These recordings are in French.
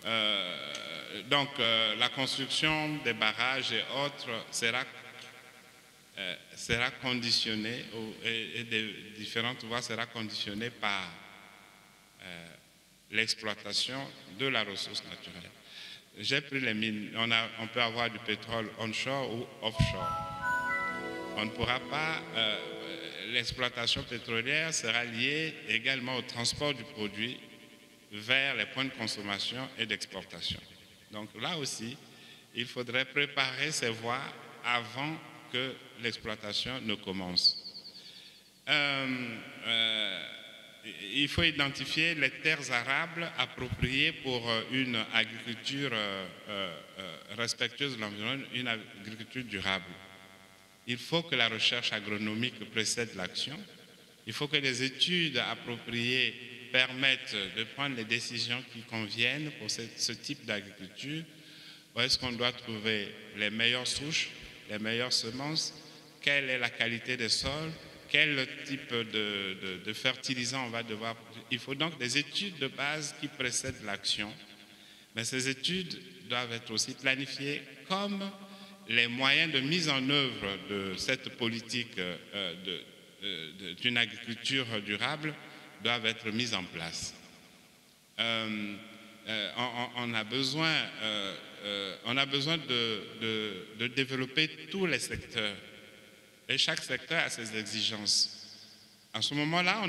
La construction des barrages et autres sera conditionnée, et des différentes voies sera conditionnée par l'exploitation de la ressource naturelle. J'ai pris les mines. On peut avoir du pétrole onshore ou offshore. On ne pourra pas. L'exploitation pétrolière sera liée également au transport du produit vers les points de consommation et d'exportation. Donc là aussi, il faudrait préparer ces voies avant que l'exploitation ne commence. Il faut identifier les terres arables appropriées pour une agriculture respectueuse de l'environnement, une agriculture durable. Il faut que la recherche agronomique précède l'action. Il faut que les études appropriées permettent de prendre les décisions qui conviennent pour ce type d'agriculture. Où est-ce qu'on doit trouver les meilleures souches, les meilleures semences, quelle est la qualité des sols, quel type de fertilisant on va devoir produire. Il faut donc des études de base qui précèdent l'action. Mais ces études doivent être aussi planifiées comme les moyens de mise en œuvre de cette politique d'une agriculture durable doivent être mis en place. On a besoin de développer tous les secteurs. Et chaque secteur a ses exigences. En ce moment-là,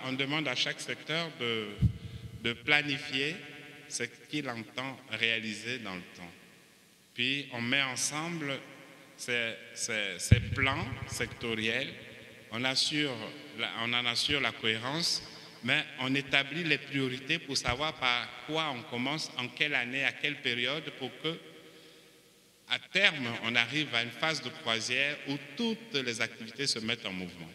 on demande à chaque secteur de planifier ce qu'il entend réaliser dans le temps. Puis on met ensemble ces plans sectoriels, on en assure la cohérence, mais on établit les priorités pour savoir par quoi on commence, en quelle année, à quelle période, pour que à terme, on arrive à une phase de croisière où toutes les activités se mettent en mouvement.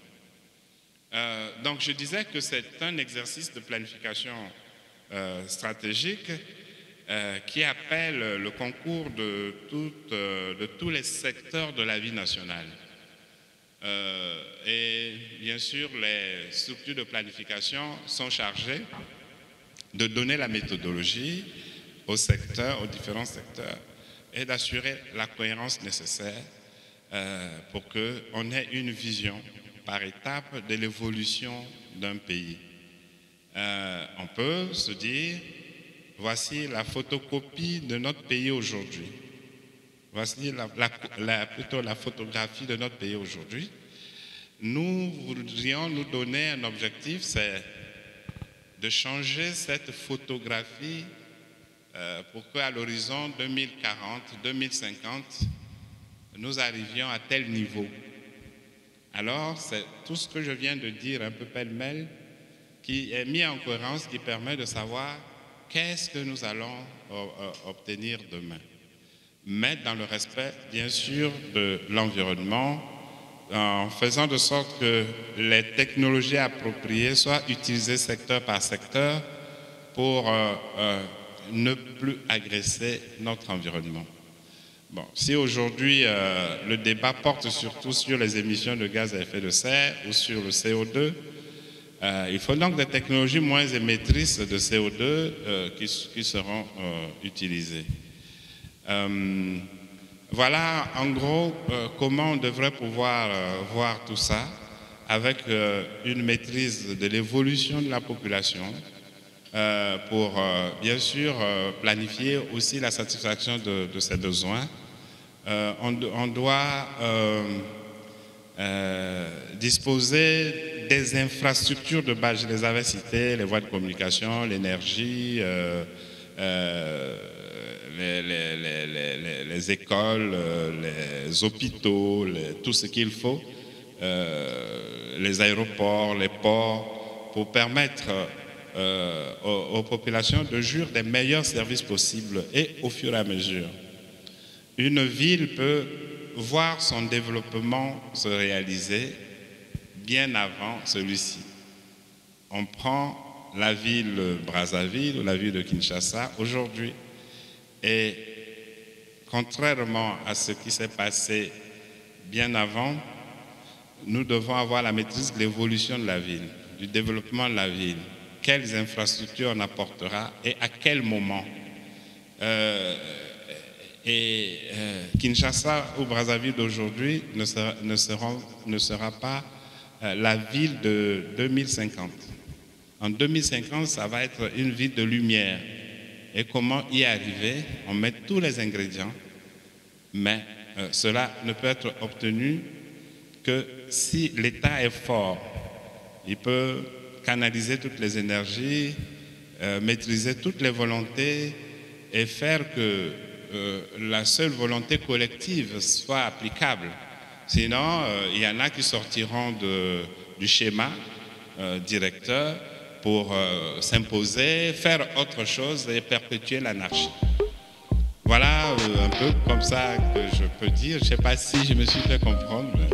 Donc je disais que c'est un exercice de planification stratégique qui appelle le concours de tous les secteurs de la vie nationale. Et bien sûr, les structures de planification sont chargées de donner la méthodologie aux différents secteurs, et d'assurer la cohérence nécessaire pour qu'on ait une vision par étape de l'évolution d'un pays. On peut se dire, voici la photocopie de notre pays aujourd'hui. Voici plutôt la photographie de notre pays aujourd'hui. Nous voudrions nous donner un objectif, c'est de changer cette photographie pour qu'à l'horizon 2040-2050, nous arrivions à tel niveau. Alors, c'est tout ce que je viens de dire, un peu pêle-mêle, qui est mis en cohérence, qui permet de savoir qu'est-ce que nous allons obtenir demain. Mais dans le respect, bien sûr, de l'environnement, en faisant de sorte que les technologies appropriées soient utilisées secteur par secteur pour ne plus agresser notre environnement. Bon, si aujourd'hui le débat porte surtout sur les émissions de gaz à effet de serre ou sur le CO2, il faut donc des technologies moins émettrices de CO2 qui seront utilisées. Voilà en gros comment on devrait pouvoir voir tout ça avec une maîtrise de l'évolution de la population, pour bien sûr planifier aussi la satisfaction de ses besoins. On doit disposer des infrastructures de base, je les avais citées, les voies de communication, l'énergie, les écoles, les hôpitaux, tout ce qu'il faut, les aéroports, les ports, pour permettre aux populations de jouir des meilleurs services possibles. Et au fur et à mesure, une ville peut voir son développement se réaliser bien avant celui-ci. On prend la ville Brazzaville ou la ville de Kinshasa aujourd'hui, et contrairement à ce qui s'est passé bien avant, nous devons avoir la maîtrise de l'évolution de la ville, du développement de la ville, quelles infrastructures on apportera et à quel moment. Kinshasa ou Brazzaville d'aujourd'hui ne sera pas la ville de 2050. En 2050, ça va être une ville de lumière. Et comment y arriver? On met tous les ingrédients, mais cela ne peut être obtenu que si l'État est fort. Il peut canaliser toutes les énergies, maîtriser toutes les volontés et faire que la seule volonté collective soit applicable. Sinon, il y en a qui sortiront du schéma directeur pour s'imposer, faire autre chose et perpétuer l'anarchie. Voilà un peu comme ça que je peux dire. Je ne sais pas si je me suis fait comprendre. Mais...